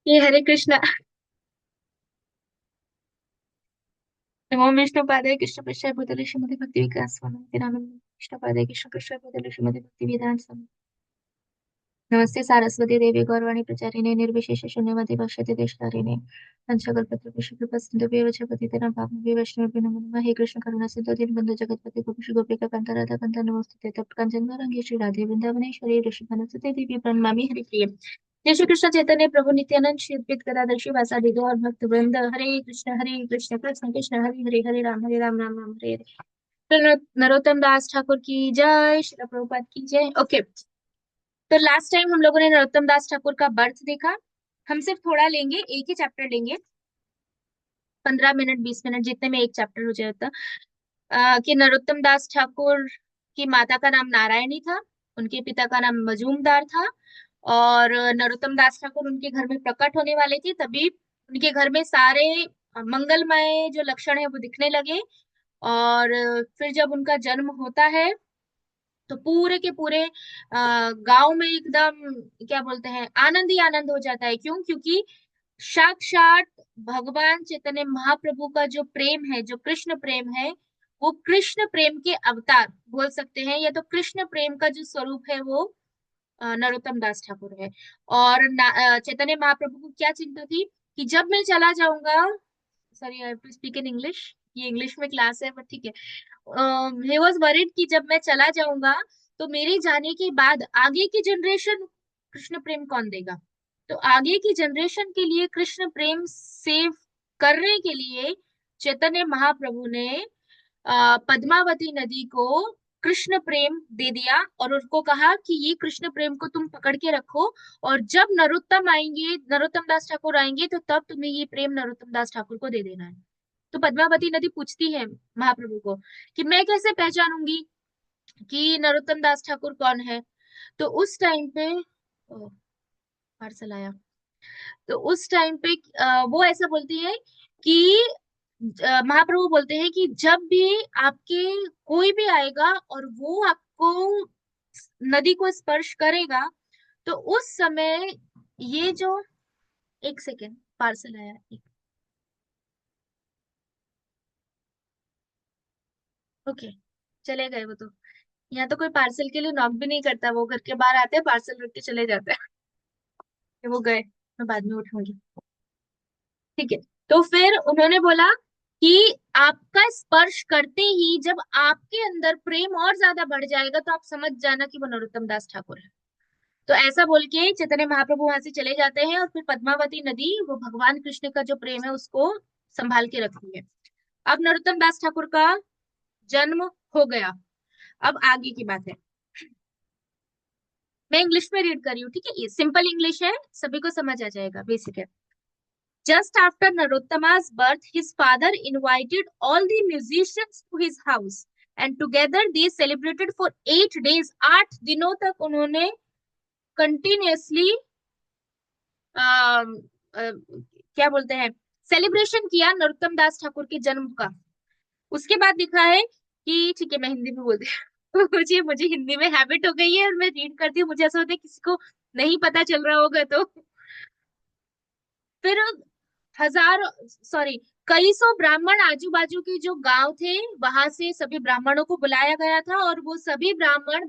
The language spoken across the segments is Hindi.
ये हरे कृष्णा। ओम विष्णु पादाय कृष्ण पृष्ठाय भूतले श्रीमती भक्ति विकास स्वामी रामानंद कृष्ण पादाय कृष्ण पृष्ठाय भूतले श्रीमती भक्ति वेदांत स्वामी। नमस्ते सारस्वती देवी गौरवाणी प्रचारिणे निर्विशेष शून्यवादी भाष्यते देशतारिणे पंचकल्पतरुभ्यश्च कृपा सिन्धुभ्येव च पतितानां पावनेभ्यो वैष्णवेभ्यो नमो नमः। हे कृष्ण करुणा सिन्धु दीनबन्धु जगत्पते गोपीश गोपिका कान्त राधा कान्त नमोस्तुते तप्त कांचन गौरांगी श्री राधे वृंदावनेश्वरी ऋषिवनसुते देवी प्रणमामि हरिप्रिय। जय श्री कृष्ण चैतन्य प्रभु नित्यानंद श्री अद्वैत गदाधर शिवासादि गौर भक्त वृंद हरे कृष्ण कृष्ण कृष्ण हरे हरे हरे राम राम राम हरे हरे। तो नरोत्तम दास ठाकुर की जय, श्रील प्रभुपाद की जय। ओके, तो लास्ट टाइम हम लोगों ने नरोत्तम दास ठाकुर का बर्थ देखा। हम सिर्फ थोड़ा लेंगे, एक ही चैप्टर लेंगे, 15 मिनट 20 मिनट जितने में एक चैप्टर हो जाता। कि नरोत्तम दास ठाकुर की माता का नाम नारायणी था, उनके पिता का नाम मजूमदार था। और नरोत्तम दास ठाकुर उनके घर में प्रकट होने वाले थे, तभी उनके घर में सारे मंगलमय जो लक्षण है वो दिखने लगे। और फिर जब उनका जन्म होता है तो पूरे के पूरे गांव में एकदम क्या बोलते हैं, आनंद ही आनंद हो जाता है। क्यों? क्योंकि साक्षात भगवान चैतन्य महाप्रभु का जो प्रेम है, जो कृष्ण प्रेम है, वो कृष्ण प्रेम के अवतार बोल सकते हैं, या तो कृष्ण प्रेम का जो स्वरूप है वो नरोत्तम दास ठाकुर है। और चैतन्य महाप्रभु को क्या चिंता थी कि जब मैं चला जाऊंगा, sorry I have to speak in English, ये इंग्लिश में क्लास है बट ठीक है। ही वॉज वरिड कि जब मैं चला जाऊंगा तो मेरे जाने के बाद आगे की जनरेशन कृष्ण प्रेम कौन देगा। तो आगे की जनरेशन के लिए कृष्ण प्रेम सेव करने के लिए चैतन्य महाप्रभु ने पद्मावती नदी को कृष्ण प्रेम दे दिया और उनको कहा कि ये कृष्ण प्रेम को तुम पकड़ के रखो, और जब नरोत्तम आएंगे, नरोत्तम दास ठाकुर आएंगे, तो तब तुम्हें ये प्रेम नरोत्तम दास ठाकुर को दे देना है। तो पद्मावती नदी पूछती है महाप्रभु को कि मैं कैसे पहचानूंगी कि नरोत्तम दास ठाकुर कौन है। तो उस टाइम पे पार्सल आया। तो उस टाइम पे वो ऐसा बोलती है कि महाप्रभु बोलते हैं कि जब भी आपके कोई भी आएगा और वो आपको नदी को स्पर्श करेगा, तो उस समय ये जो, एक सेकेंड, पार्सल आया एक। ओके, चले गए वो तो। यहाँ तो कोई पार्सल के लिए नॉक भी नहीं करता, वो घर के बाहर आते हैं, पार्सल रख के चले जाते हैं। कि वो गए, मैं बाद में उठाऊंगी। ठीक है, तो फिर उन्होंने बोला कि आपका स्पर्श करते ही जब आपके अंदर प्रेम और ज्यादा बढ़ जाएगा तो आप समझ जाना कि वो नरोत्तम दास ठाकुर है। तो ऐसा बोल के चैतन्य महाप्रभु वहां से चले जाते हैं, और फिर पद्मावती नदी वो भगवान कृष्ण का जो प्रेम है उसको संभाल के रखती है। अब नरोत्तम दास ठाकुर का जन्म हो गया। अब आगे की बात है, मैं इंग्लिश में रीड कर रही हूँ, ठीक है, ये सिंपल इंग्लिश है, सभी को समझ आ जाएगा, बेसिक है। Just after Narottama's birth, his father invited all the musicians to his house, and together they celebrated for 8 days. 8 दिनों तक उन्होंने कंटिन्यूअसली क्या बोलते हैं, सेलिब्रेशन किया नरोत्तम दास ठाकुर के जन्म का। उसके बाद लिखा है कि, ठीक है मैं हिंदी में बोलती हूँ। मुझे मुझे हिंदी में हैबिट हो गई है और मैं रीड करती हूँ, मुझे ऐसा होता है किसी को नहीं पता चल रहा होगा तो। फिर हजार, सॉरी, कई सौ ब्राह्मण आजू बाजू के जो गांव थे वहां से सभी ब्राह्मणों को बुलाया गया था, और वो सभी ब्राह्मण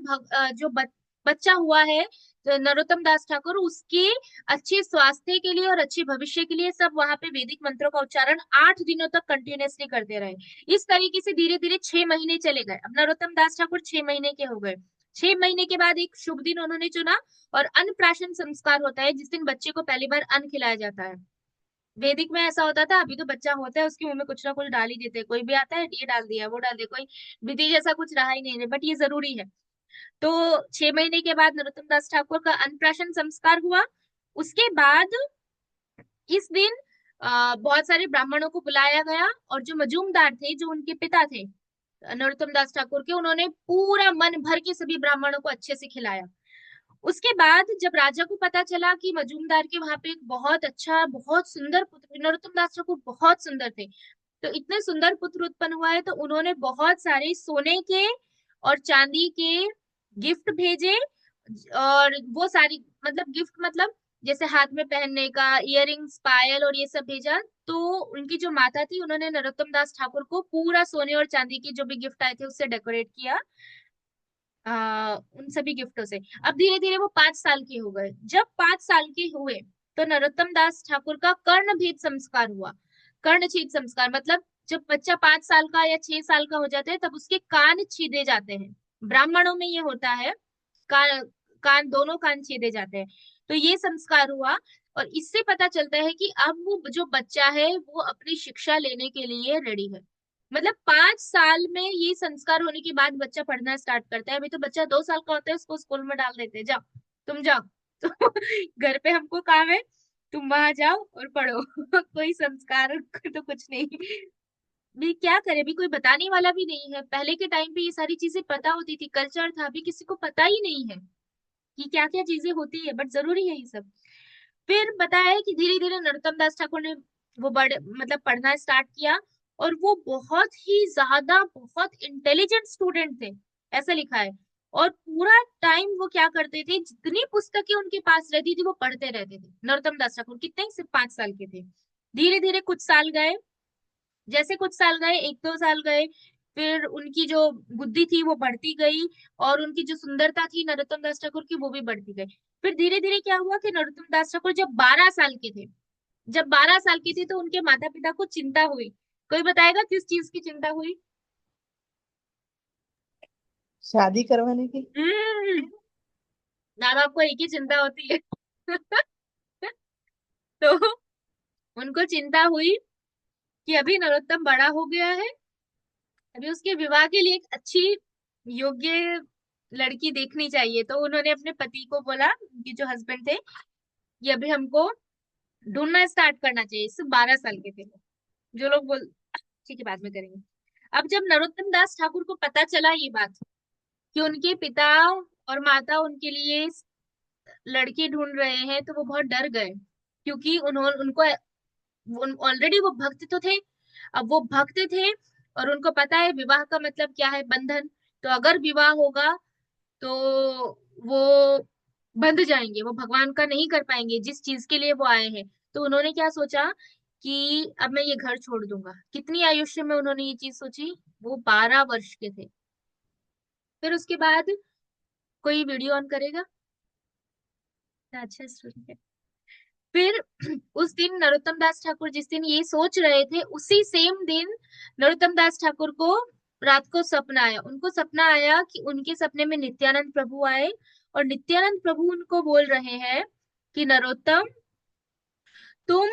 जो बच्चा हुआ है जो नरोत्तम दास ठाकुर, उसके अच्छे स्वास्थ्य के लिए और अच्छे भविष्य के लिए सब वहां पे वैदिक मंत्रों का उच्चारण 8 दिनों तक कंटिन्यूअसली करते रहे। इस तरीके से धीरे धीरे 6 महीने चले गए। अब नरोत्तम दास ठाकुर 6 महीने के हो गए। 6 महीने के बाद एक शुभ दिन उन्होंने चुना, और अन्नप्राशन संस्कार होता है जिस दिन बच्चे को पहली बार अन्न खिलाया जाता है। वैदिक में ऐसा होता था, अभी तो बच्चा होता है उसके मुंह में कुछ ना कुछ डाल ही देते हैं, कोई भी आता है ये डाल दिया वो डाल दिया, कोई विधि जैसा कुछ रहा ही नहीं है, बट ये जरूरी है। तो 6 महीने के बाद नरोत्तम दास ठाकुर का अन्नप्राशन संस्कार हुआ। उसके बाद इस दिन बहुत सारे ब्राह्मणों को बुलाया गया, और जो मजूमदार थे, जो उनके पिता थे नरोत्तम दास ठाकुर के, उन्होंने पूरा मन भर के सभी ब्राह्मणों को अच्छे से खिलाया। उसके बाद जब राजा को पता चला कि मजूमदार के वहां पे एक बहुत अच्छा बहुत सुंदर पुत्र, नरोत्तम दास ठाकुर बहुत सुंदर थे, तो इतने सुंदर पुत्र उत्पन्न हुआ है, तो उन्होंने बहुत सारे सोने के और चांदी के गिफ्ट भेजे। और वो सारी, मतलब गिफ्ट मतलब जैसे हाथ में पहनने का, इयररिंग्स, पायल और ये सब भेजा। तो उनकी जो माता थी उन्होंने नरोत्तम दास ठाकुर को पूरा सोने और चांदी की जो भी गिफ्ट आए थे उससे डेकोरेट किया, उन सभी गिफ्टों से। अब धीरे धीरे वो 5 साल के हो गए। जब 5 साल के हुए तो नरोत्तम दास ठाकुर का कर्णभेद संस्कार हुआ। कर्णछेद संस्कार मतलब जब बच्चा 5 साल का या 6 साल का हो जाता है तब उसके कान छीदे जाते हैं। ब्राह्मणों में ये होता है, कान, कान दोनों कान छेदे जाते हैं। तो ये संस्कार हुआ। और इससे पता चलता है कि अब वो जो बच्चा है वो अपनी शिक्षा लेने के लिए रेडी है। मतलब 5 साल में ये संस्कार होने के बाद बच्चा पढ़ना स्टार्ट करता है। अभी तो बच्चा 2 साल का होता है उसको स्कूल में डाल देते हैं, जाओ तुम जाओ। तो घर पे हमको काम है, तुम वहां जाओ और पढ़ो। कोई संस्कार तो कुछ नहीं। भी क्या करे, भी कोई बताने वाला भी नहीं है। पहले के टाइम पे ये सारी चीजें पता होती थी, कल्चर था। अभी किसी को पता ही नहीं है कि क्या क्या चीजें होती है, बट जरूरी है ये सब। फिर बताया है कि धीरे धीरे नरोत्तम दास ठाकुर ने वो बड़े मतलब पढ़ना स्टार्ट किया। और वो बहुत ही ज्यादा बहुत इंटेलिजेंट स्टूडेंट थे, ऐसा लिखा है। और पूरा टाइम वो क्या करते थे, जितनी पुस्तकें उनके पास रहती थी वो पढ़ते रहते थे। नरोत्तम दास ठाकुर कितने ही, सिर्फ 5 साल के थे। धीरे धीरे कुछ साल गए, जैसे कुछ साल गए, 1-2 साल गए, फिर उनकी जो बुद्धि थी वो बढ़ती गई। और उनकी जो सुंदरता थी नरोत्तम दास ठाकुर की वो भी बढ़ती गई। फिर धीरे धीरे क्या हुआ कि नरोत्तम दास ठाकुर जब 12 साल के थे, जब 12 साल की थी तो उनके माता पिता को चिंता हुई। कोई बताएगा किस चीज की चिंता हुई? शादी करवाने की। हम्म, माँ बाप को एक ही चिंता होती है। तो उनको चिंता हुई कि अभी नरोत्तम बड़ा हो गया है, अभी उसके विवाह के लिए एक अच्छी योग्य लड़की देखनी चाहिए। तो उन्होंने अपने पति को बोला, उनके जो हस्बैंड थे, कि अभी हमको ढूंढना स्टार्ट करना चाहिए। सिर्फ 12 साल के थे वो। जो लोग बोल, ठीक है बाद में करेंगे। अब जब नरोत्तम दास ठाकुर को पता चला ये बात कि उनके पिता और माता उनके लिए लड़की ढूंढ रहे हैं, तो वो बहुत डर गए। क्योंकि उन्होंने उनको ऑलरेडी वो भक्त तो थे, अब वो भक्त थे और उनको पता है विवाह का मतलब क्या है, बंधन। तो अगर विवाह होगा तो वो बंध जाएंगे, वो भगवान का नहीं कर पाएंगे जिस चीज के लिए वो आए हैं। तो उन्होंने क्या सोचा कि अब मैं ये घर छोड़ दूंगा। कितनी आयुष्य में उन्होंने ये चीज सोची? वो 12 वर्ष के थे। फिर उसके बाद कोई वीडियो ऑन करेगा? अच्छा स्टोरी है। फिर उस दिन नरोत्तम दास ठाकुर जिस दिन ये सोच रहे थे उसी सेम दिन नरोत्तम दास ठाकुर को रात को सपना आया। उनको सपना आया कि उनके सपने में नित्यानंद प्रभु आए। और नित्यानंद प्रभु उनको बोल रहे हैं कि नरोत्तम, तुम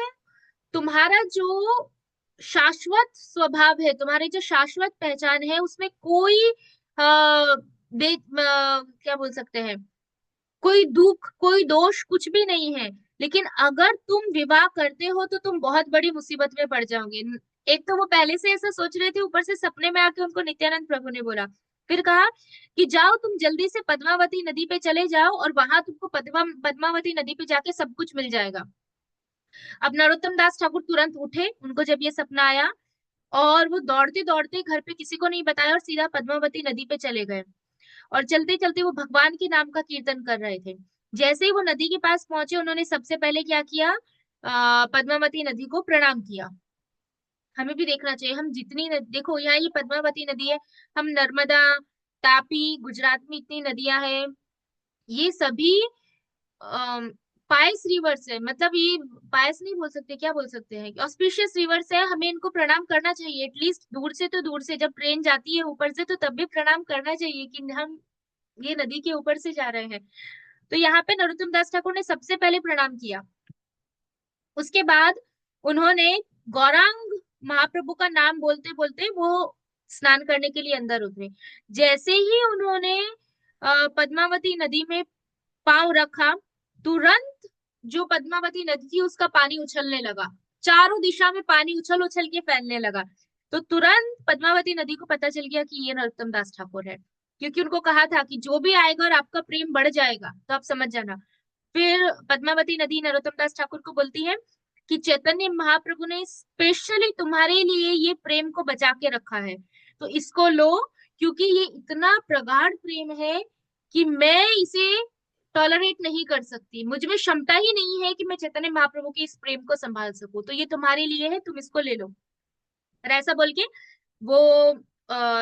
तुम्हारा जो शाश्वत स्वभाव है, तुम्हारी जो शाश्वत पहचान है उसमें कोई क्या बोल सकते हैं, कोई दुख कोई दोष कुछ भी नहीं है। लेकिन अगर तुम विवाह करते हो तो तुम बहुत बड़ी मुसीबत में पड़ जाओगे। एक तो वो पहले से ऐसा सोच रहे थे, ऊपर से सपने में आके उनको नित्यानंद प्रभु ने बोला। फिर कहा कि जाओ तुम जल्दी से पद्मावती नदी पे चले जाओ और वहां तुमको पद्मावती नदी पे जाके सब कुछ मिल जाएगा। अब नरोत्तम दास ठाकुर तुरंत उठे, उनको जब ये सपना आया, और वो दौड़ते दौड़ते घर पे किसी को नहीं बताया और सीधा पद्मावती नदी पे चले गए। और चलते चलते वो भगवान के नाम का कीर्तन कर रहे थे। जैसे ही वो नदी के पास पहुंचे उन्होंने सबसे पहले क्या किया, पद्मावती नदी को प्रणाम किया। हमें भी देखना चाहिए। हम जितनी देखो यहाँ ये पद्मावती नदी है, हम नर्मदा, तापी, गुजरात में इतनी नदियां हैं, ये सभी पायस रिवर्स है। मतलब ये पायस नहीं बोल सकते, क्या बोल सकते हैं, ऑस्पिशियस रिवर्स है। हमें इनको प्रणाम करना चाहिए एटलीस्ट दूर से। तो दूर से जब ट्रेन जाती है ऊपर से तो तब भी प्रणाम करना चाहिए कि हम ये नदी के ऊपर से जा रहे हैं। तो यहाँ पे नरोत्तम दास ठाकुर ने सबसे पहले प्रणाम किया। उसके बाद उन्होंने गौरांग महाप्रभु का नाम बोलते बोलते वो स्नान करने के लिए अंदर उतरे। जैसे ही उन्होंने पद्मावती नदी में पांव रखा, तुरंत जो पद्मावती नदी थी उसका पानी उछलने लगा। चारों दिशा में पानी उछल उछल के फैलने लगा। तो तुरंत पद्मावती नदी को पता चल गया कि ये नरोत्तम दास ठाकुर है। क्योंकि उनको कहा था कि जो भी आएगा और आपका प्रेम बढ़ जाएगा तो आप समझ जाना। फिर पद्मावती नदी नरोत्तम दास ठाकुर को बोलती है कि चैतन्य महाप्रभु ने स्पेशली तुम्हारे लिए ये प्रेम को बचा के रखा है, तो इसको लो। क्योंकि ये इतना प्रगाढ़ प्रेम है कि मैं इसे टॉलरेट नहीं कर सकती, मुझ में क्षमता ही नहीं है कि मैं चैतन्य महाप्रभु के इस प्रेम को संभाल सकूं, तो ये तुम्हारे लिए है, तुम इसको ले लो। और ऐसा बोल के वो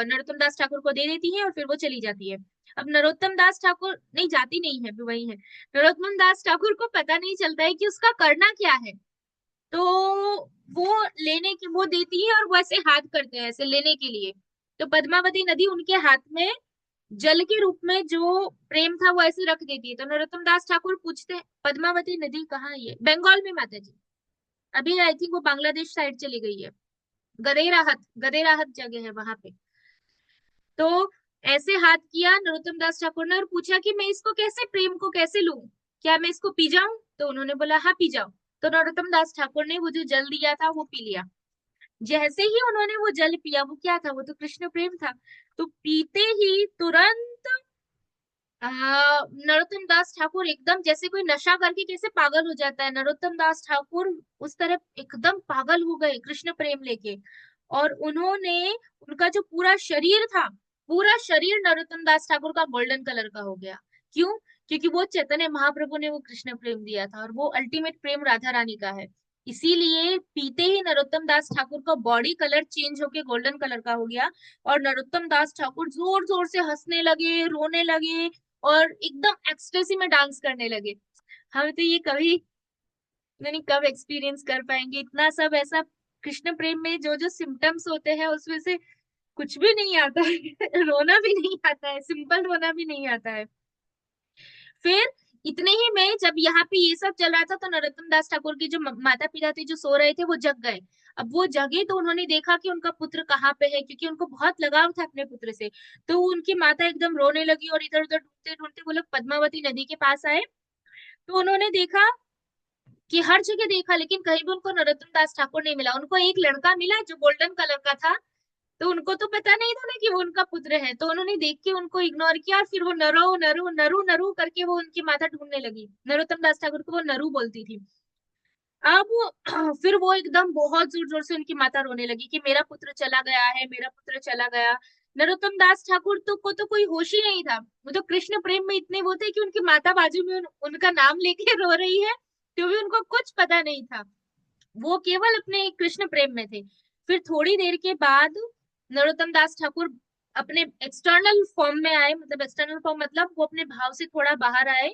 नरोत्तम दास ठाकुर को दे देती है और फिर वो चली जाती है। अब नरोत्तम दास ठाकुर नहीं, जाती नहीं है, वही है, नरोत्तम दास ठाकुर को पता नहीं चलता है कि उसका करना क्या है। तो वो लेने की वो देती है और वो ऐसे हाथ करते हैं ऐसे लेने के लिए, तो पद्मावती नदी उनके हाथ में जल के रूप में जो प्रेम था वो ऐसे रख देती है। तो नरोत्तम दास ठाकुर पूछते हैं पद्मावती नदी कहाँ है, ये बंगाल में माता जी, अभी आई थिंक वो बांग्लादेश साइड चली गई है, गदेराहत, गदेराहत जगह है वहां पे। तो ऐसे हाथ किया नरोत्तम दास ठाकुर ने और पूछा कि मैं इसको कैसे, प्रेम को कैसे लूं, क्या मैं इसको पी जाऊं? तो उन्होंने बोला हाँ पी जाओ। तो नरोत्तम दास ठाकुर ने वो जो जल दिया था वो पी लिया। जैसे ही उन्होंने वो जल पिया, वो क्या था, वो तो कृष्ण प्रेम था। तो पीते ही तुरंत आ, नरोत्तम दास ठाकुर एकदम जैसे कोई नशा करके कैसे पागल हो जाता है, नरोत्तम दास ठाकुर उस तरह एकदम पागल हो गए कृष्ण प्रेम लेके। और उन्होंने, उनका जो पूरा शरीर था, पूरा शरीर नरोत्तम दास ठाकुर का गोल्डन कलर का हो गया। क्यों? क्योंकि वो चैतन्य महाप्रभु ने वो कृष्ण प्रेम दिया था और वो अल्टीमेट प्रेम राधा रानी का है। इसीलिए पीते ही नरोत्तम दास ठाकुर का बॉडी कलर चेंज होके गोल्डन कलर का हो गया। और नरोत्तम दास ठाकुर जोर जोर से हंसने लगे, रोने लगे और एकदम एक्सटेसी में डांस करने लगे। हम तो ये कभी नहीं, कब एक्सपीरियंस कर पाएंगे इतना सब ऐसा। कृष्ण प्रेम में जो जो सिम्टम्स होते हैं उसमें से कुछ भी नहीं आता है रोना भी नहीं आता है, सिंपल रोना भी नहीं आता है। फिर इतने ही में जब यहाँ पे ये सब चल रहा था तो नरोत्तम दास ठाकुर के जो माता पिता थे जो सो रहे थे वो जग गए। अब वो जगे तो उन्होंने देखा कि उनका पुत्र कहाँ पे है, क्योंकि उनको बहुत लगाव था अपने पुत्र से। तो उनकी माता एकदम रोने लगी और इधर उधर ढूंढते ढूंढते वो लोग पद्मावती नदी के पास आए। तो उन्होंने देखा कि हर जगह देखा लेकिन कहीं भी उनको नरोत्तम दास ठाकुर नहीं मिला। उनको एक लड़का मिला जो गोल्डन कलर का था, तो उनको तो पता नहीं था ना कि वो उनका पुत्र है, तो उन्होंने देख के उनको इग्नोर किया और फिर वो नरो नरू नरू नरू करके वो उनकी माता ढूंढने लगी। नरोत्तम दास ठाकुर को वो नरू बोलती थी। अब फिर वो एकदम बहुत जोर जोर से उनकी माता रोने लगी कि मेरा पुत्र चला गया है, मेरा पुत्र चला गया। नरोत्तम दास ठाकुर तो कोई होश ही नहीं था, वो तो कृष्ण प्रेम में इतने वो थे कि उनकी माता बाजू में उनका नाम लेके रो रही है, तो भी उनको कुछ पता नहीं था, वो केवल अपने कृष्ण प्रेम में थे। फिर थोड़ी देर के बाद नरोत्तम दास ठाकुर अपने एक्सटर्नल फॉर्म में आए, मतलब एक्सटर्नल फॉर्म मतलब वो अपने भाव से थोड़ा बाहर आए।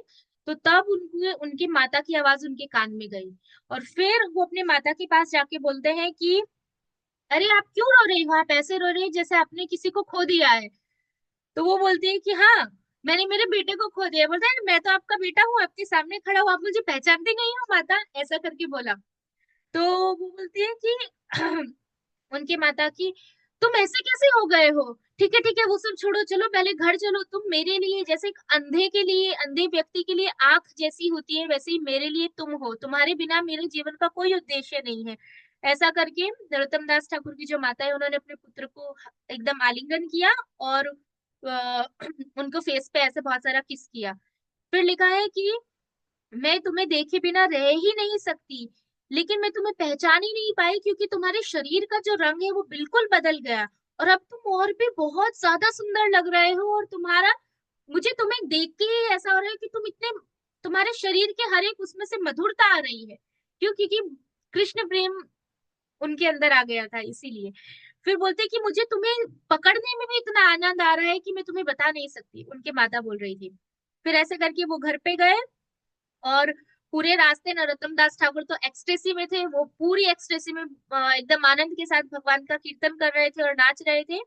तो तब उनके उनकी माता की आवाज उनके कान में गई और फिर वो अपने माता के पास जाके बोलते हैं कि अरे आप क्यों रो रही हो, आप ऐसे रो रही है जैसे आपने किसी को खो दिया है। तो वो बोलती है कि हाँ, मैंने मेरे बेटे को खो दिया। बोलते हैं मैं तो आपका बेटा हूँ, आपके सामने खड़ा हूँ, आप मुझे पहचानते नहीं हो माता, ऐसा करके बोला। तो वो बोलती है कि उनकी माता की, तुम ऐसे कैसे हो गए हो? ठीक है वो सब छोड़ो, चलो पहले घर चलो। तुम मेरे लिए जैसे एक अंधे के लिए, अंधे व्यक्ति के लिए आंख जैसी होती है, वैसे ही मेरे लिए तुम हो, तुम्हारे बिना मेरे जीवन का कोई उद्देश्य नहीं है। ऐसा करके नरोत्तम दास ठाकुर की जो माता है उन्होंने अपने पुत्र को एकदम आलिंगन किया और उनको फेस पे ऐसे बहुत सारा किस किया। फिर लिखा है कि मैं तुम्हें देखे बिना रह ही नहीं सकती, लेकिन मैं तुम्हें पहचान ही नहीं पाई क्योंकि तुम्हारे शरीर का जो रंग है वो बिल्कुल बदल गया और अब तुम और भी बहुत ज्यादा सुंदर लग रहे हो। और तुम्हारा, मुझे तुम्हें देख के ही ऐसा हो रहा है कि तुम इतने, तुम्हारे शरीर के हर एक उसमें से मधुरता आ रही है। क्यों? क्योंकि कृष्ण प्रेम उनके अंदर आ गया था इसीलिए। फिर बोलते कि मुझे तुम्हें पकड़ने में भी इतना आनंद आ रहा है कि मैं तुम्हें बता नहीं सकती, उनकी माता बोल रही थी। फिर ऐसे करके वो घर पे गए और पूरे रास्ते नरोत्तम दास ठाकुर तो एक्सटेसी में थे, वो पूरी एक्सटेसी में एकदम आनंद के साथ भगवान का कीर्तन कर रहे थे और नाच रहे थे।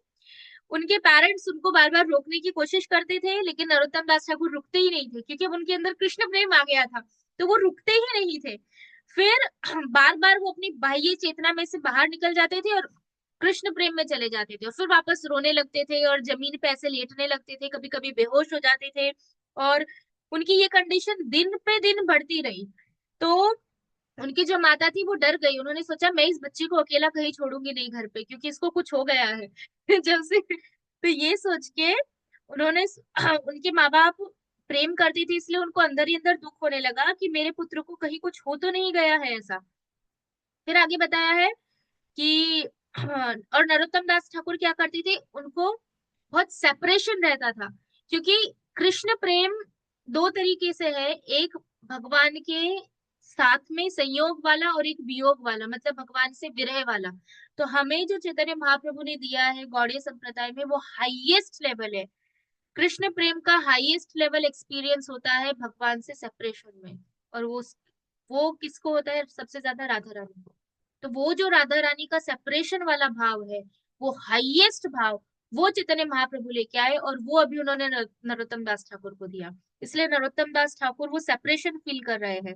उनके पेरेंट्स उनको बार बार रोकने की कोशिश करते थे लेकिन नरोत्तम दास ठाकुर रुकते ही नहीं थे क्योंकि अब उनके अंदर कृष्ण प्रेम आ गया था, तो वो रुकते ही नहीं थे। फिर बार बार वो अपनी बाह्य चेतना में से बाहर निकल जाते थे और कृष्ण प्रेम में चले जाते थे और फिर वापस रोने लगते थे और जमीन पे ऐसे लेटने लगते थे, कभी कभी बेहोश हो जाते थे। और उनकी ये कंडीशन दिन पे दिन बढ़ती रही। तो उनकी जो माता थी वो डर गई, उन्होंने सोचा मैं इस बच्ची को अकेला कहीं छोड़ूंगी नहीं घर पे क्योंकि इसको कुछ हो गया है जब से। तो ये सोच के उन्होंने उनके माँ बाप प्रेम करती थी इसलिए उनको अंदर ही अंदर दुख होने लगा कि मेरे पुत्र को कहीं कुछ हो तो नहीं गया है ऐसा। फिर आगे बताया है कि और नरोत्तम दास ठाकुर क्या करती थी, उनको बहुत सेपरेशन रहता था क्योंकि कृष्ण प्रेम दो तरीके से है, एक भगवान के साथ में संयोग वाला और एक वियोग वाला, मतलब भगवान से विरह वाला। तो हमें जो चैतन्य महाप्रभु ने दिया है गौड़ीय संप्रदाय में, वो हाईएस्ट लेवल है। कृष्ण प्रेम का हाईएस्ट लेवल एक्सपीरियंस होता है भगवान से सेपरेशन में। और वो किसको होता है सबसे ज्यादा? राधा रानी को। तो वो जो राधा रानी का सेपरेशन वाला भाव है, वो हाईएस्ट भाव, वो चैतन्य महाप्रभु लेके आए, और वो अभी उन्होंने नरोत्तम दास ठाकुर को दिया। इसलिए नरोत्तम दास ठाकुर वो सेपरेशन फील कर रहे हैं।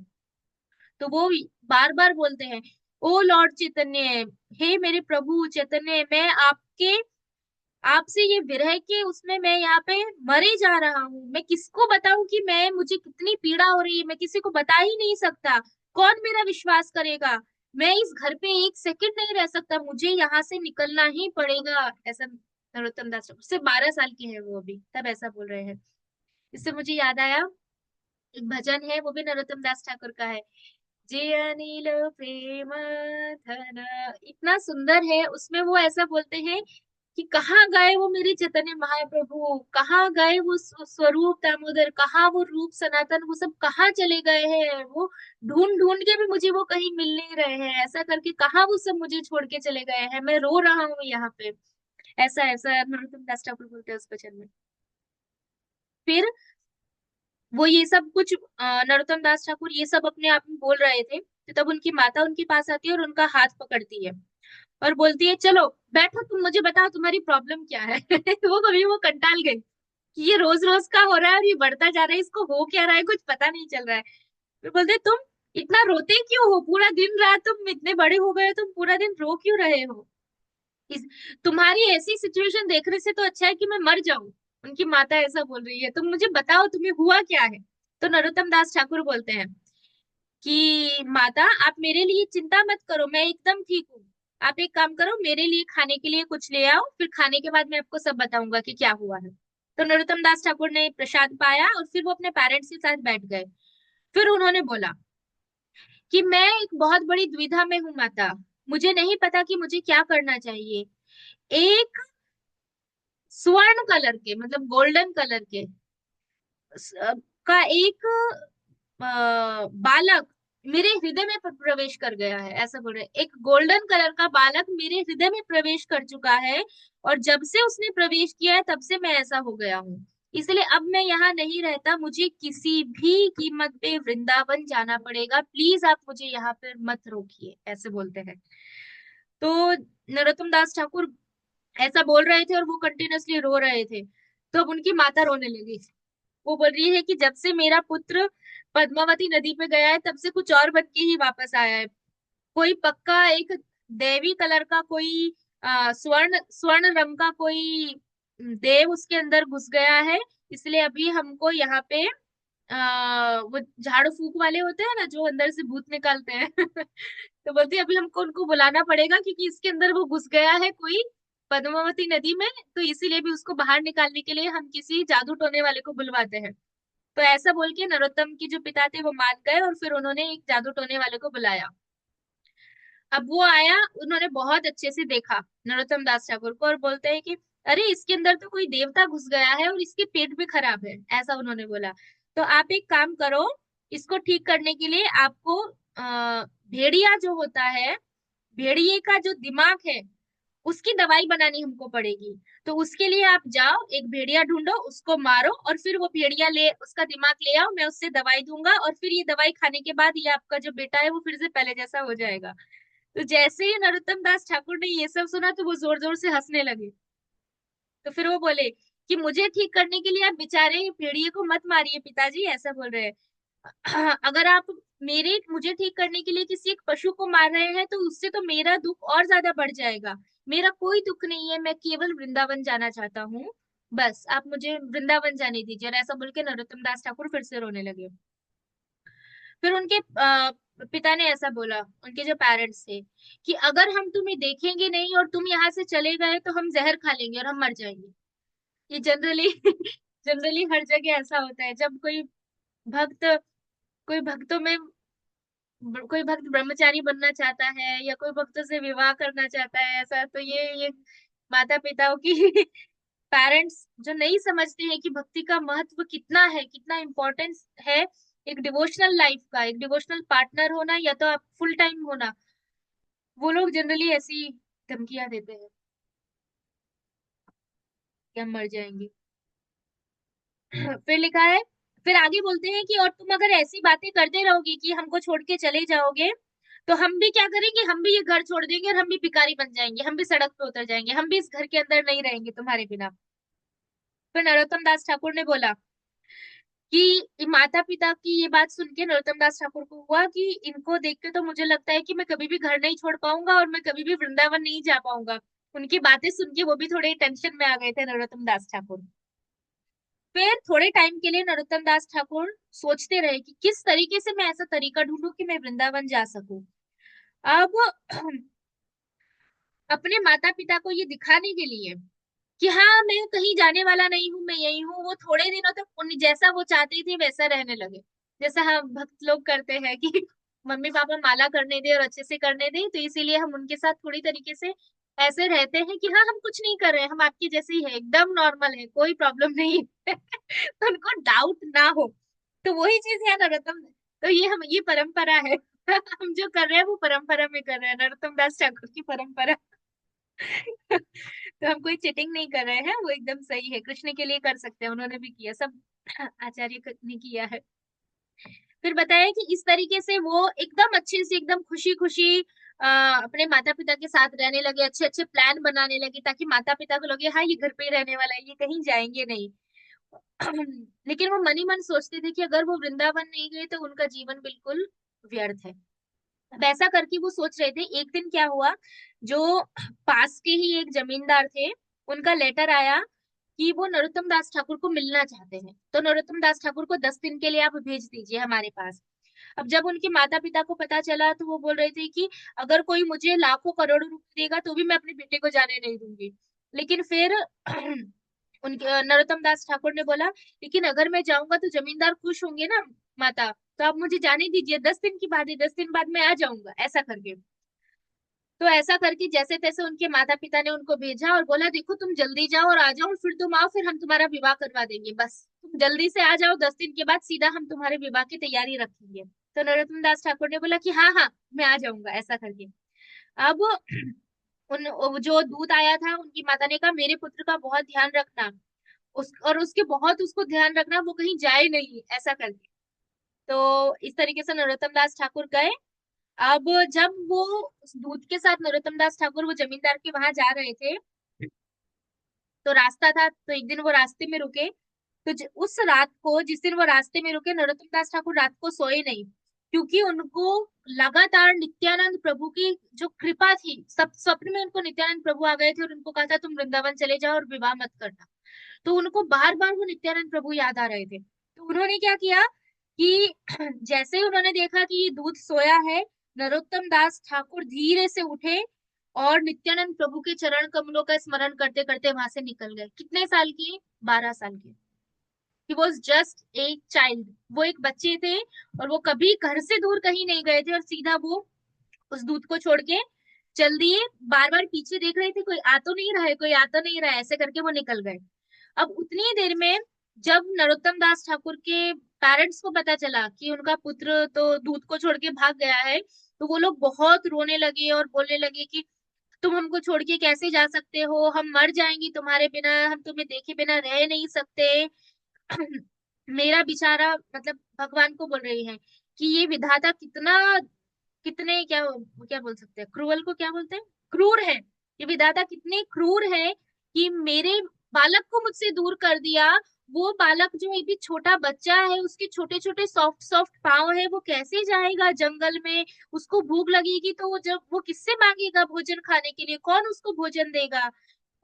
तो वो बार बार बोलते हैं, ओ लॉर्ड चैतन्य, हे मेरे प्रभु चैतन्य, मैं आपके, आपसे ये विरह के उसमें मैं यहाँ पे मरे जा रहा हूँ। मैं किसको बताऊं कि मैं, मुझे कितनी पीड़ा हो रही है, मैं किसी को बता ही नहीं सकता। कौन मेरा विश्वास करेगा? मैं इस घर पे एक सेकंड नहीं रह सकता, मुझे यहाँ से निकलना ही पड़ेगा। ऐसा नरोत्तम दास ठाकुर, सिर्फ 12 साल के हैं वो अभी, तब ऐसा बोल रहे हैं। इससे मुझे याद आया, एक भजन है, वो भी नरोत्तम दास ठाकुर का है, जे अनिल प्रेम धन। इतना सुंदर है, उसमें वो ऐसा बोलते हैं कि कहाँ गए वो मेरे चैतन्य महाप्रभु, कहाँ गए वो स्वरूप दामोदर, कहाँ वो रूप सनातन, वो सब कहाँ चले गए हैं? वो ढूंढ ढूंढ के भी मुझे वो कहीं मिल नहीं रहे हैं, ऐसा करके कहाँ वो सब मुझे छोड़ के चले गए हैं, मैं रो रहा हूँ यहाँ पे। ऐसा ऐसा नरोत्तम दास ठाकुर बोलते हैं उस वचन में। फिर वो ये सब कुछ नरोत्तम दास ठाकुर ये सब अपने आप में बोल रहे थे, तो तब उनकी माता उनके पास आती है और उनका हाथ पकड़ती है और बोलती है, चलो बैठो, तुम मुझे बताओ तुम्हारी प्रॉब्लम क्या है। तो वो कभी वो कंटाल गई कि ये रोज रोज का हो रहा है और ये बढ़ता जा रहा है, इसको हो क्या रहा है, कुछ पता नहीं चल रहा है। फिर बोलते, तुम इतना रोते क्यों हो पूरा दिन रात, तुम इतने बड़े हो गए, तुम पूरा दिन रो क्यों रहे हो? इस तुम्हारी ऐसी सिचुएशन देखने से तो अच्छा है कि मैं मर जाऊं। उनकी माता ऐसा बोल रही है, तुम मुझे बताओ तुम्हें हुआ क्या है। तो नरोत्तम दास ठाकुर बोलते हैं कि माता, आप मेरे लिए चिंता मत करो, मैं एकदम ठीक हूँ। आप एक काम करो, मेरे लिए खाने के लिए कुछ ले आओ, फिर खाने के बाद मैं आपको सब बताऊंगा कि क्या हुआ है। तो नरोत्तम दास ठाकुर ने प्रसाद पाया और फिर वो अपने पेरेंट्स के साथ बैठ गए। फिर उन्होंने बोला कि मैं एक बहुत बड़ी दुविधा में हूँ माता, मुझे नहीं पता कि मुझे क्या करना चाहिए। एक स्वर्ण कलर के, मतलब गोल्डन कलर के का एक बालक मेरे हृदय में प्रवेश कर गया है, ऐसा बोल रहे हैं। एक गोल्डन कलर का बालक मेरे हृदय में प्रवेश कर चुका है, और जब से उसने प्रवेश किया है तब से मैं ऐसा हो गया हूँ। इसलिए अब मैं यहाँ नहीं रहता, मुझे किसी भी कीमत पे वृंदावन जाना पड़ेगा, प्लीज आप मुझे यहाँ पे मत रोकिए, ऐसे बोलते हैं। तो नरोत्तम दास ठाकुर ऐसा बोल रहे थे और वो कंटिन्यूअसली रो रहे थे। तो अब उनकी माता रोने लगी। वो बोल रही है कि जब से मेरा पुत्र पद्मावती नदी पे गया है, तब से कुछ और बन के ही वापस आया है। कोई पक्का एक देवी कलर का कोई स्वर्ण स्वर्ण रंग का कोई देव उसके अंदर घुस गया है। इसलिए अभी हमको यहाँ पे वो झाड़ू फूक वाले होते हैं ना, जो अंदर से भूत निकालते हैं। तो बोलती है, अभी हमको उनको बुलाना पड़ेगा, क्योंकि इसके अंदर वो घुस गया है कोई पद्मावती नदी में, तो इसीलिए भी उसको बाहर निकालने के लिए हम किसी जादू टोने वाले को बुलवाते हैं। तो ऐसा बोल के नरोत्तम की जो पिता थे वो मान गए, और फिर उन्होंने एक जादू टोने वाले को बुलाया। अब वो आया, उन्होंने बहुत अच्छे से देखा नरोत्तम दास ठाकुर को, और बोलते हैं कि अरे इसके अंदर तो कोई देवता घुस गया है और इसके पेट भी खराब है, ऐसा उन्होंने बोला। तो आप एक काम करो, इसको ठीक करने के लिए आपको भेड़िया जो होता है, भेड़िए का जो दिमाग है, उसकी दवाई बनानी हमको पड़ेगी। तो उसके लिए आप जाओ, एक भेड़िया ढूंढो, उसको मारो, और फिर वो भेड़िया ले, उसका दिमाग ले आओ, मैं उससे दवाई दूंगा, और फिर ये दवाई खाने के बाद ये आपका जो बेटा है वो फिर से पहले जैसा हो जाएगा। तो जैसे ही नरोत्तम दास ठाकुर ने ये सब सुना, तो वो जोर जोर से हंसने लगे। तो फिर वो बोले कि मुझे ठीक करने के लिए आप बेचारे भेड़िए को मत मारिए पिताजी, ऐसा बोल रहे हैं। अगर आप मेरे मुझे ठीक करने के लिए किसी एक पशु को मार रहे हैं, तो उससे तो मेरा दुख और ज्यादा बढ़ जाएगा। मेरा कोई दुख नहीं है, मैं केवल वृंदावन जाना चाहता हूँ, बस आप मुझे वृंदावन जाने दीजिए। और ऐसा बोल के नरोत्तम दास ठाकुर फिर से रोने लगे। फिर उनके पिता ने ऐसा बोला, उनके जो पेरेंट्स थे, कि अगर हम तुम्हें देखेंगे नहीं और तुम यहाँ से चले गए, तो हम जहर खा लेंगे और हम मर जाएंगे। ये जनरली जनरली हर जगह ऐसा होता है, जब भक्त कोई भक्तों में कोई भक्त ब्रह्मचारी बनना चाहता है या कोई भक्तों से विवाह करना चाहता है, ऐसा, तो ये माता पिताओं की पेरेंट्स जो नहीं समझते हैं कि भक्ति का महत्व कितना है, कितना इम्पोर्टेंस है एक डिवोशनल लाइफ का, एक डिवोशनल पार्टनर होना या तो आप फुल टाइम होना, वो लोग जनरली ऐसी धमकियां देते हैं कि हम मर जाएंगे। फिर लिखा है, फिर आगे बोलते हैं कि और तुम अगर ऐसी बातें करते रहोगे कि हमको छोड़ के चले जाओगे, तो हम भी क्या करेंगे, हम भी ये घर छोड़ देंगे और हम भी भिखारी बन जाएंगे, हम भी सड़क पे उतर जाएंगे, हम भी इस घर के अंदर नहीं रहेंगे तुम्हारे बिना। फिर नरोत्तम दास ठाकुर ने बोला कि माता पिता की ये बात सुन के नरोत्तम दास ठाकुर को हुआ कि इनको देख के तो मुझे लगता है कि मैं कभी भी घर नहीं छोड़ पाऊंगा और मैं कभी भी वृंदावन नहीं जा पाऊंगा। उनकी बातें सुन के वो भी थोड़े टेंशन में आ गए थे नरोत्तम दास ठाकुर। फिर थोड़े टाइम के लिए नरोत्तम दास ठाकुर सोचते रहे कि किस तरीके से मैं ऐसा तरीका ढूंढूं कि मैं वृंदावन जा सकूं। अब अपने माता पिता को ये दिखाने के लिए कि हाँ मैं कहीं जाने वाला नहीं हूँ, मैं यही हूँ, वो थोड़े दिनों तक उन जैसा वो चाहती थी वैसा रहने लगे। जैसा हम भक्त लोग करते हैं कि मम्मी पापा माला करने दे और अच्छे से करने दे, तो इसीलिए हम उनके साथ थोड़ी तरीके से ऐसे रहते हैं कि हाँ हम कुछ नहीं कर रहे हैं, हम आपके जैसे ही है, एकदम नॉर्मल है, कोई प्रॉब्लम नहीं है। तो उनको डाउट ना हो। तो वही चीज है नरोत्तम, तो ये परंपरा है। हम जो कर रहे हैं वो परंपरा में कर रहे हैं, नरोत्तम दास ठाकुर की परंपरा। तो हम कोई चीटिंग नहीं कर रहे हैं, वो एकदम सही है, कृष्ण के लिए कर सकते हैं, उन्होंने भी किया, सब आचार्य ने किया है। फिर बताया कि इस तरीके से वो एकदम अच्छे से एकदम खुशी खुशी अपने माता पिता के साथ रहने लगे, अच्छे अच्छे प्लान बनाने लगे ताकि माता पिता को लगे हाँ ये घर पे ही रहने वाला है, ये कहीं जाएंगे नहीं। लेकिन वो मन ही मन सोचते थे कि अगर वो वृंदावन नहीं गए तो उनका जीवन बिल्कुल व्यर्थ है। अब ऐसा करके वो सोच रहे थे, एक दिन क्या हुआ, जो पास के ही एक जमींदार थे, उनका लेटर आया कि वो नरोत्तम दास ठाकुर को मिलना चाहते हैं, तो नरोत्तम दास ठाकुर को 10 दिन के लिए आप भेज दीजिए हमारे पास। अब जब उनके माता पिता को पता चला तो वो बोल रहे थे कि अगर कोई मुझे लाखों करोड़ों रुपए देगा तो भी मैं अपने बेटे को जाने नहीं दूंगी। लेकिन फिर उनके नरोत्तम दास ठाकुर ने बोला लेकिन अगर मैं जाऊंगा तो जमींदार खुश होंगे ना माता, तो आप मुझे जाने दीजिए, 10 दिन की बात है, 10 दिन बाद मैं आ जाऊंगा, ऐसा करके। तो ऐसा करके जैसे तैसे उनके माता पिता ने उनको भेजा और बोला देखो तुम जल्दी जाओ और आ जाओ, और फिर तुम आओ, फिर हम तुम्हारा विवाह करवा देंगे, बस तुम जल्दी से आ जाओ, 10 दिन के बाद सीधा हम तुम्हारे विवाह की तैयारी रखेंगे। तो नरोत्तम दास ठाकुर ने बोला कि हाँ हाँ मैं आ जाऊंगा, ऐसा करके। अब उन वो जो दूत आया था उनकी माता ने कहा मेरे पुत्र का बहुत ध्यान रखना, और उसके बहुत उसको ध्यान रखना, वो कहीं जाए नहीं, ऐसा करके। तो इस तरीके से नरोत्तम दास ठाकुर गए। अब जब वो उस दूत के साथ नरोत्तम दास ठाकुर वो जमींदार के वहां जा रहे थे, तो रास्ता था, तो एक दिन वो रास्ते में रुके। तो उस रात को जिस दिन वो रास्ते में रुके, नरोत्तम दास ठाकुर रात को सोए नहीं, क्योंकि उनको लगातार नित्यानंद प्रभु की जो कृपा थी, सब स्वप्न में उनको नित्यानंद प्रभु आ गए थे और उनको कहा था तुम वृंदावन चले जाओ और विवाह मत करना। तो उनको बार बार वो नित्यानंद प्रभु याद आ रहे थे, तो उन्होंने क्या किया कि जैसे ही उन्होंने देखा कि ये दूत सोया है, नरोत्तम दास ठाकुर धीरे से उठे और नित्यानंद प्रभु के चरण कमलों का स्मरण करते करते वहां से निकल गए। कितने साल की? 12 साल के। ही वॉज जस्ट एक चाइल्ड, वो एक बच्चे थे, और वो कभी घर से दूर कहीं नहीं गए थे, और सीधा वो उस दूत को छोड़ के चल दिए। बार बार पीछे देख रहे थे कोई आ तो नहीं रहा है, कोई आ तो नहीं रहा है, ऐसे करके वो निकल गए। अब उतनी देर में जब नरोत्तम दास ठाकुर के पेरेंट्स को पता चला कि उनका पुत्र तो दूध को छोड़ के भाग गया है, तो वो लोग बहुत रोने लगे और बोलने लगे कि तुम हमको छोड़ के कैसे जा सकते हो, हम मर जाएंगे तुम्हारे बिना, हम तुम्हें देखे बिना रह नहीं सकते। मेरा बेचारा, मतलब भगवान को बोल रही है कि ये विधाता कितना, कितने क्या क्या बोल सकते हैं, क्रूअल को क्या बोलते हैं, क्रूर है। ये विधाता कितने क्रूर है कि मेरे बालक को मुझसे दूर कर दिया। वो बालक जो अभी छोटा बच्चा है, उसके छोटे छोटे सॉफ्ट सॉफ्ट पाँव है, वो कैसे जाएगा जंगल में, उसको भूख लगेगी तो वो जब वो किससे मांगेगा भोजन खाने के लिए, कौन उसको भोजन देगा।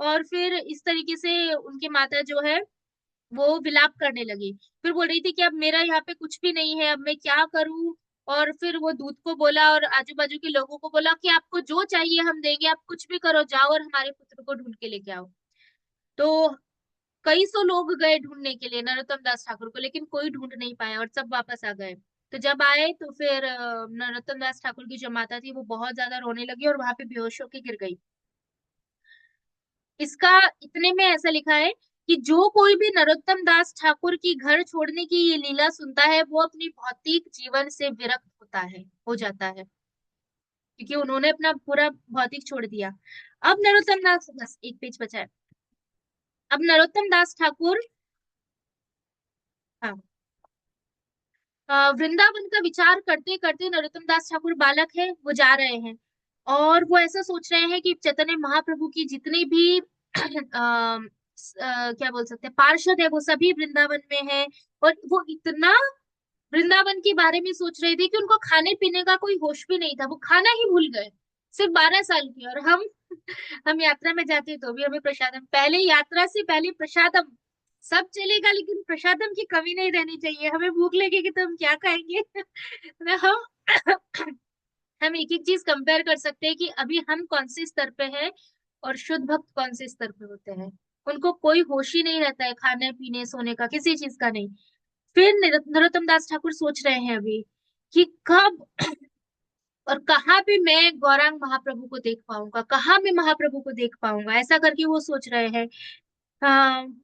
और फिर इस तरीके से उनकी माता जो है वो विलाप करने लगी। फिर बोल रही थी कि अब मेरा यहाँ पे कुछ भी नहीं है, अब मैं क्या करूं। और फिर वो दूत को बोला और आजू बाजू के लोगों को बोला कि आपको जो चाहिए हम देंगे, आप कुछ भी करो, जाओ और हमारे पुत्र को ढूंढ के लेके आओ। तो कई सौ लोग गए ढूंढने के लिए नरोत्तम दास ठाकुर को, लेकिन कोई ढूंढ नहीं पाया और सब वापस आ गए। तो जब आए तो फिर नरोत्तम दास ठाकुर की जो माता थी वो बहुत ज्यादा रोने लगी और वहां पे बेहोश होके गिर गई। इसका इतने में ऐसा लिखा है कि जो कोई भी नरोत्तम दास ठाकुर की घर छोड़ने की ये लीला सुनता है वो अपनी भौतिक जीवन से विरक्त होता है, हो जाता है, क्योंकि उन्होंने अपना पूरा भौतिक छोड़ दिया। अब नरोत्तम दास, बस एक पेज बचा है। अब नरोत्तम दास ठाकुर, हाँ, वृंदावन का विचार करते करते नरोत्तम दास ठाकुर बालक है, वो जा रहे हैं और वो ऐसा सोच रहे हैं कि चैतन्य महाप्रभु की जितनी भी क्या बोल सकते हैं पार्षद है वो सभी वृंदावन में है। और वो इतना वृंदावन के बारे में सोच रहे थे कि उनको खाने पीने का कोई होश भी नहीं था, वो खाना ही भूल गए। सिर्फ 12 साल की, और हम यात्रा में जाते हैं तो भी हमें प्रसादम, पहले यात्रा से पहले प्रसादम, सब चलेगा लेकिन प्रसादम की कमी नहीं रहनी चाहिए। हमें भूख लगेगी तो हम क्या खाएंगे? तो हम एक एक चीज कंपेयर कर सकते हैं कि अभी हम कौन से स्तर पे हैं और शुद्ध भक्त कौन से स्तर पे होते हैं। उनको कोई होश ही नहीं रहता है, खाने पीने सोने का किसी चीज का नहीं। फिर नरोत्तम दास ठाकुर सोच रहे हैं अभी कि कब और कहाँ पे मैं गौरांग महाप्रभु को देख पाऊंगा, कहाँ मैं महाप्रभु को देख पाऊंगा, ऐसा करके वो सोच रहे हैं।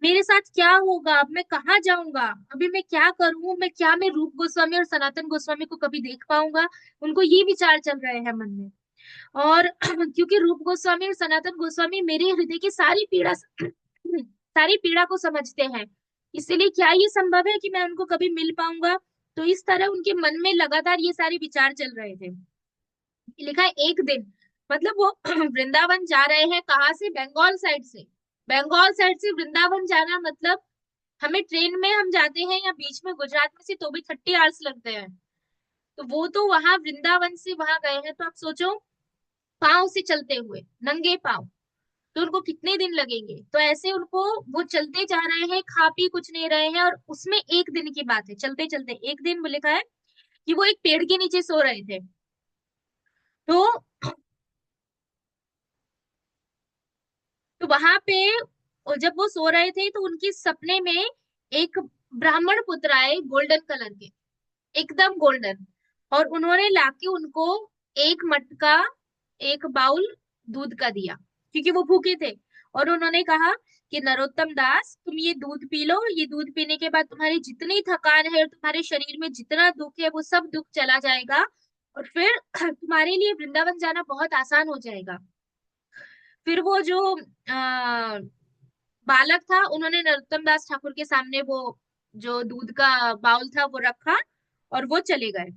मेरे साथ क्या होगा, अब मैं कहाँ जाऊंगा, अभी मैं क्या करूं, मैं रूप गोस्वामी और सनातन गोस्वामी को कभी देख पाऊंगा। उनको ये विचार चल रहे हैं मन में। और क्योंकि रूप गोस्वामी और सनातन गोस्वामी मेरे हृदय की सारी पीड़ा सारी पीड़ा को समझते हैं, इसलिए क्या ये संभव है कि मैं उनको कभी मिल पाऊंगा? तो इस तरह उनके मन में लगातार ये सारे विचार चल रहे थे। लिखा है एक दिन, मतलब वो वृंदावन जा रहे हैं कहाँ से, बंगाल साइड से। बंगाल साइड से वृंदावन जाना मतलब, हमें ट्रेन में हम जाते हैं या बीच में गुजरात में से तो भी 30 आवर्स लगते हैं। तो वो तो वहां वृंदावन से वहां गए हैं, तो आप सोचो पाँव से चलते हुए, नंगे पाँव, तो उनको कितने दिन लगेंगे। तो ऐसे उनको, वो चलते जा रहे हैं, खा पी कुछ नहीं रहे हैं, और उसमें एक दिन की बात है, चलते चलते एक दिन, वो लिखा है कि वो एक पेड़ के नीचे सो रहे थे। तो वहां पे जब वो सो रहे थे तो उनके सपने में एक ब्राह्मण पुत्र आए, गोल्डन कलर के, एकदम गोल्डन। और उन्होंने लाके उनको एक मटका, एक बाउल दूध का दिया, क्योंकि वो भूखे थे। और उन्होंने कहा कि नरोत्तम दास तुम ये दूध पी लो, ये दूध पीने के बाद तुम्हारी जितनी थकान है और तुम्हारे शरीर में जितना दुख है वो सब दुख चला जाएगा, और फिर तुम्हारे लिए वृंदावन जाना बहुत आसान हो जाएगा। फिर वो जो बालक था, उन्होंने नरोत्तम दास ठाकुर के सामने वो जो दूध का बाउल था वो रखा और वो चले गए।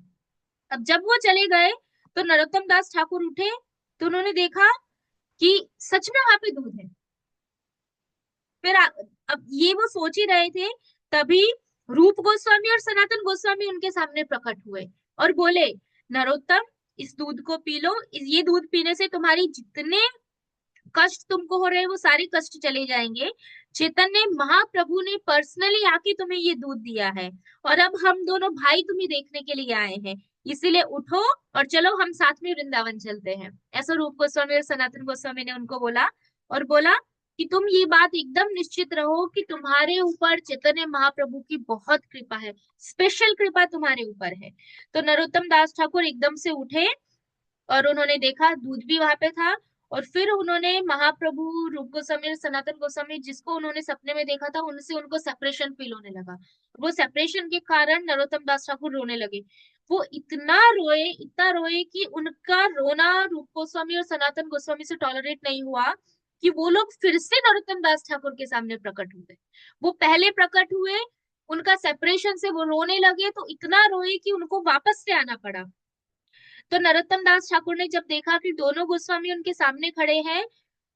अब जब वो चले गए तो नरोत्तम दास ठाकुर उठे, तो उन्होंने देखा कि सच में वहां पे दूध है। फिर अब ये वो सोच ही रहे थे, तभी रूप गोस्वामी और सनातन गोस्वामी उनके सामने प्रकट हुए और बोले, नरोत्तम इस दूध को पी लो, ये दूध पीने से तुम्हारी जितने कष्ट तुमको हो रहे हैं वो सारे कष्ट चले जाएंगे। चैतन्य महाप्रभु ने पर्सनली आके तुम्हें ये दूध दिया है, और अब हम दोनों भाई तुम्हें देखने के लिए आए हैं, इसीलिए उठो और चलो हम साथ में वृंदावन चलते हैं। ऐसा रूप गोस्वामी और सनातन गोस्वामी ने उनको बोला, और बोला कि तुम ये बात एकदम निश्चित रहो कि तुम्हारे ऊपर चैतन्य महाप्रभु की बहुत कृपा है, स्पेशल कृपा तुम्हारे ऊपर है। तो नरोत्तम दास ठाकुर एकदम से उठे और उन्होंने देखा दूध भी वहां पे था। और फिर उन्होंने महाप्रभु, रूप गोस्वामी और सनातन गोस्वामी जिसको उन्होंने सपने में देखा था, उनसे उनको सेपरेशन फील होने लगा। वो सेपरेशन के कारण नरोत्तम दास ठाकुर रोने लगे। वो इतना रोए कि उनका रोना रूप गोस्वामी और सनातन गोस्वामी से टॉलरेट नहीं हुआ, कि वो लोग फिर से नरोत्तम दास ठाकुर के सामने प्रकट हुए। वो पहले प्रकट हुए, उनका सेपरेशन से वो रोने लगे, तो इतना रोए कि उनको वापस से आना पड़ा। तो नरोत्तम दास ठाकुर ने जब देखा कि दोनों गोस्वामी उनके सामने खड़े हैं,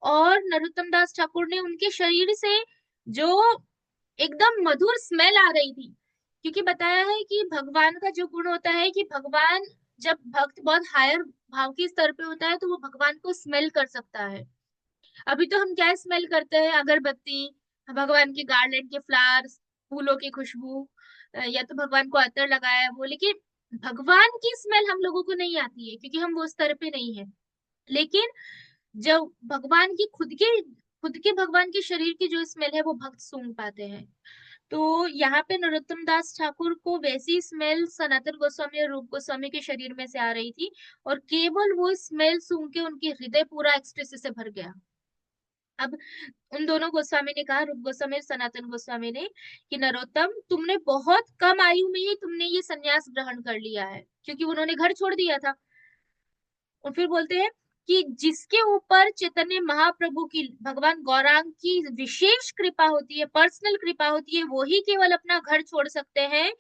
और नरोत्तम दास ठाकुर ने उनके शरीर से जो एकदम मधुर स्मेल आ रही थी, क्योंकि बताया है कि भगवान का जो गुण होता है कि भगवान, जब भक्त बहुत हायर भाव के स्तर पे होता है तो वो भगवान को स्मेल कर सकता है। अभी तो हम क्या स्मेल करते हैं, अगरबत्ती, भगवान के गार्लैंड के फ्लावर्स, फूलों की खुशबू, या तो भगवान को अतर लगाया है वो, लेकिन भगवान की स्मेल हम लोगों को नहीं आती है क्योंकि हम वो स्तर पे नहीं है। लेकिन जब भगवान की खुद के भगवान के शरीर की जो स्मेल है वो भक्त सूंघ पाते हैं। तो यहाँ पे नरोत्तम दास ठाकुर को वैसी स्मेल सनातन गोस्वामी और रूप गोस्वामी के शरीर में से आ रही थी, और केवल वो स्मेल सूंघ के उनके हृदय पूरा एक्सटेसी से भर गया। अब उन दोनों गोस्वामी ने कहा, रूप गोस्वामी और सनातन गोस्वामी ने, कि नरोत्तम, तुमने बहुत कम आयु में ही तुमने ये संन्यास ग्रहण कर लिया है, क्योंकि उन्होंने घर छोड़ दिया था। और फिर बोलते हैं कि जिसके ऊपर चैतन्य महाप्रभु की, भगवान गौरांग की विशेष कृपा होती है, पर्सनल कृपा होती है, वो ही केवल अपना घर छोड़ सकते हैं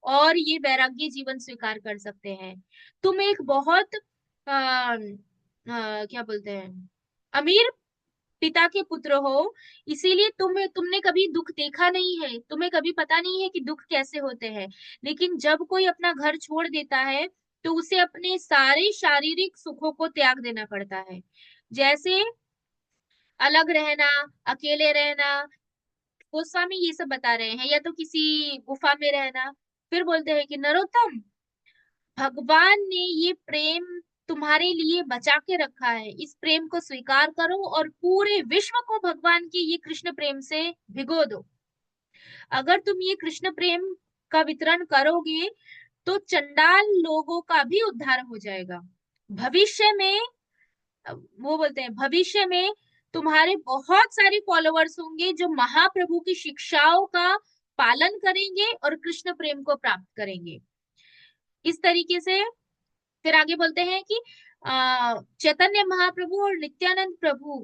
और ये वैराग्य जीवन स्वीकार कर सकते हैं। तुम एक बहुत क्या बोलते हैं, अमीर पिता के पुत्र हो, इसीलिए तुमने कभी दुख देखा नहीं है, तुम्हें कभी पता नहीं है कि दुख कैसे होते हैं। लेकिन जब कोई अपना घर छोड़ देता है तो उसे अपने सारे शारीरिक सुखों को त्याग देना पड़ता है। जैसे अलग रहना, अकेले रहना, गोस्वामी ये सब बता रहे हैं, या तो किसी गुफा में रहना। फिर बोलते हैं कि नरोत्तम, भगवान ने ये प्रेम तुम्हारे लिए बचा के रखा है, इस प्रेम को स्वीकार करो और पूरे विश्व को भगवान के ये कृष्ण प्रेम से भिगो दो। अगर तुम ये कृष्ण प्रेम का वितरण करोगे तो चंडाल लोगों का भी उद्धार हो जाएगा। भविष्य में, वो बोलते हैं, भविष्य में तुम्हारे बहुत सारे फॉलोअर्स होंगे जो महाप्रभु की शिक्षाओं का पालन करेंगे और कृष्ण प्रेम को प्राप्त करेंगे। इस तरीके से फिर आगे बोलते हैं कि चैतन्य महाप्रभु और नित्यानंद प्रभु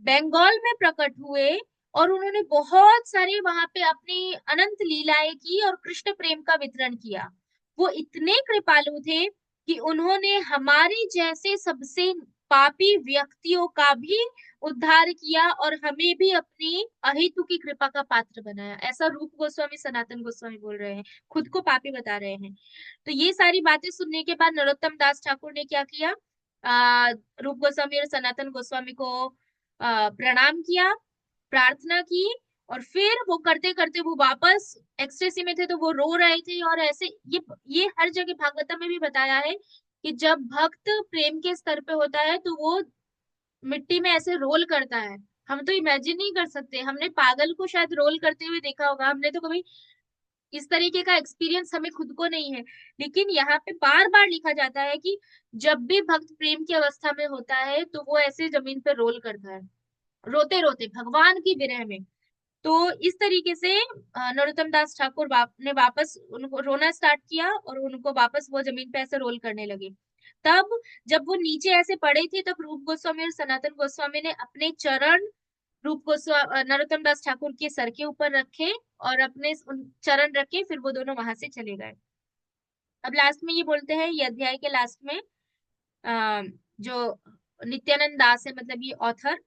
बंगाल में प्रकट हुए और उन्होंने बहुत सारे वहां पे अपनी अनंत लीलाएं की और कृष्ण प्रेम का वितरण किया। वो इतने कृपालु थे कि उन्होंने हमारे जैसे सबसे पापी व्यक्तियों का भी उद्धार किया और हमें भी अपनी अहेतु की कृपा का पात्र बनाया। ऐसा रूप गोस्वामी सनातन गोस्वामी बोल रहे हैं, खुद को पापी बता रहे हैं। तो ये सारी बातें सुनने के बाद नरोत्तम दास ठाकुर ने क्या किया, आ, रूप गोस्वामी और सनातन गोस्वामी को प्रणाम किया, प्रार्थना की, और फिर वो करते करते वो वापस एक्सटेसी में थे तो वो रो रहे थे। और ऐसे ये हर जगह भागवतम में भी बताया है कि जब भक्त प्रेम के स्तर पे होता है तो वो मिट्टी में ऐसे रोल करता है। हम तो इमेजिन नहीं कर सकते, हमने पागल को शायद रोल करते हुए देखा होगा, हमने तो कभी इस तरीके का एक्सपीरियंस हमें खुद को नहीं है। लेकिन यहाँ पे बार बार लिखा जाता है कि जब भी भक्त प्रेम की अवस्था में होता है तो वो ऐसे जमीन पर रोल करता है, रोते रोते भगवान की विरह में। तो इस तरीके से नरोत्तम दास ठाकुर ने वापस उनको रोना स्टार्ट किया और उनको वापस वो जमीन पे ऐसे रोल करने लगे। तब जब वो नीचे ऐसे पड़े थे तब रूप गोस्वामी और सनातन गोस्वामी ने अपने चरण रूप गोस्वामी नरोत्तम दास ठाकुर के सर के ऊपर रखे और अपने उन चरण रखे, फिर वो दोनों वहां से चले गए। अब लास्ट में ये बोलते हैं, ये अध्याय के लास्ट में जो नित्यानंद दास है, मतलब ये ऑथर,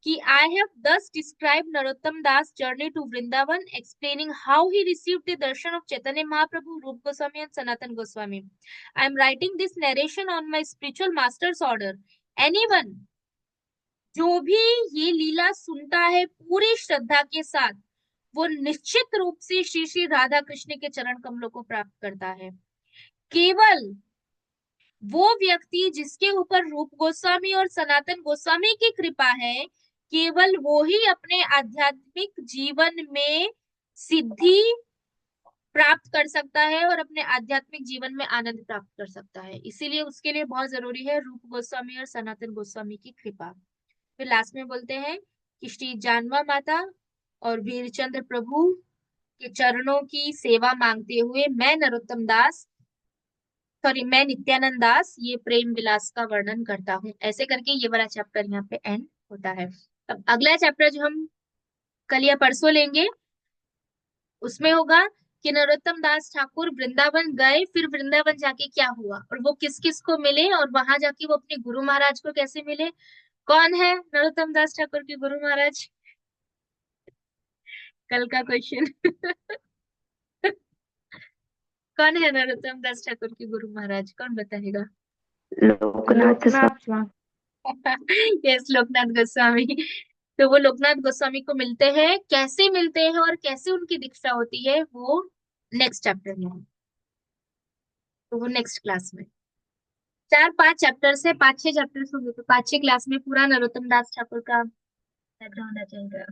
कि I have thus described Narottam Das' journey to Vrindavan, explaining how he received the darshan of Chaitanya Mahaprabhu, Rup Goswami and Sanatan Goswami. I am writing this narration on my spiritual master's order. Anyone जो भी ये लीला सुनता है पूरी श्रद्धा के साथ, वो निश्चित रूप से श्री श्री राधा कृष्ण के चरण कमलों को प्राप्त करता है। केवल वो व्यक्ति जिसके ऊपर रूप गोस्वामी और सनातन गोस्वामी की कृपा है, केवल वो ही अपने आध्यात्मिक जीवन में सिद्धि प्राप्त कर सकता है और अपने आध्यात्मिक जीवन में आनंद प्राप्त कर सकता है। इसीलिए उसके लिए बहुत जरूरी है रूप गोस्वामी और सनातन गोस्वामी की कृपा। फिर लास्ट में बोलते हैं कि श्री जानवा माता और वीरचंद्र प्रभु के चरणों की सेवा मांगते हुए मैं नरोत्तम दास, सॉरी मैं नित्यानंद दास, ये प्रेम विलास का वर्णन करता हूँ। ऐसे करके ये वाला चैप्टर यहाँ पे एंड होता है। अब अगला चैप्टर जो हम कल या परसों लेंगे उसमें होगा कि नरोत्तम दास ठाकुर वृंदावन गए, फिर वृंदावन जाके क्या हुआ और वो किस किस को मिले और वहां जाके वो अपने गुरु महाराज को कैसे मिले। कौन है नरोत्तम दास ठाकुर के गुरु महाराज, कल का क्वेश्चन। कौन है नरोत्तम दास ठाकुर के गुरु महाराज, कौन बताएगा? लोकनाथ लोकनाथ। यस, लोकनाथ गोस्वामी। तो वो लोकनाथ गोस्वामी को मिलते हैं, कैसे मिलते हैं और कैसे उनकी दीक्षा होती है वो नेक्स्ट चैप्टर में है। तो वो नेक्स्ट क्लास में, 4-5 चैप्टर्स है, 5-6 चैप्टर्स होंगे तो 5-6 क्लास में पूरा नरोत्तम दास ठाकुर का बैकग्राउंड आ जाएगा।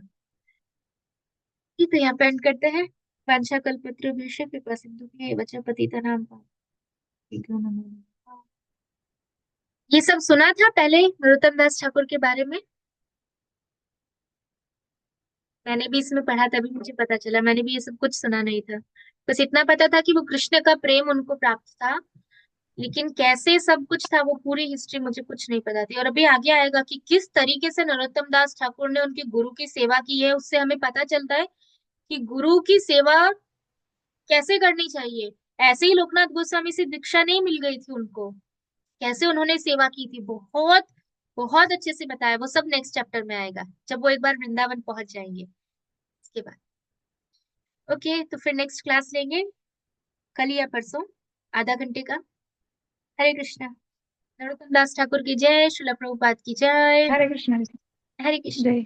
ठीक है, यहाँ पे एंड करते हैं। वांछा कल्पतरुभ्यश्च कृपा सिंधुभ्यः एव च पतितानां पावनेभ्यो नमो नमः। ये सब सुना था पहले नरोत्तम दास ठाकुर के बारे में? मैंने भी इसमें पढ़ा, तभी मुझे पता चला, मैंने भी ये सब कुछ सुना नहीं था। बस इतना पता था कि वो कृष्ण का प्रेम उनको प्राप्त था, लेकिन कैसे सब कुछ था वो पूरी हिस्ट्री मुझे कुछ नहीं पता थी। और अभी आगे आएगा कि किस तरीके से नरोत्तम दास ठाकुर ने उनके गुरु की सेवा की है, उससे हमें पता चलता है कि गुरु की सेवा कैसे करनी चाहिए। ऐसे ही लोकनाथ गोस्वामी से दीक्षा नहीं मिल गई थी उनको, कैसे उन्होंने सेवा की थी, बहुत बहुत अच्छे से बताया। वो सब नेक्स्ट चैप्टर में आएगा, जब वो एक बार वृंदावन पहुंच जाएंगे इसके बाद। ओके, तो फिर नेक्स्ट क्लास लेंगे कल या परसों, आधा घंटे का। हरे कृष्णा। नरोत्तम दास ठाकुर की जय, श्रील प्रभुपाद की जय। हरे कृष्ण। हरे कृष्ण। जय।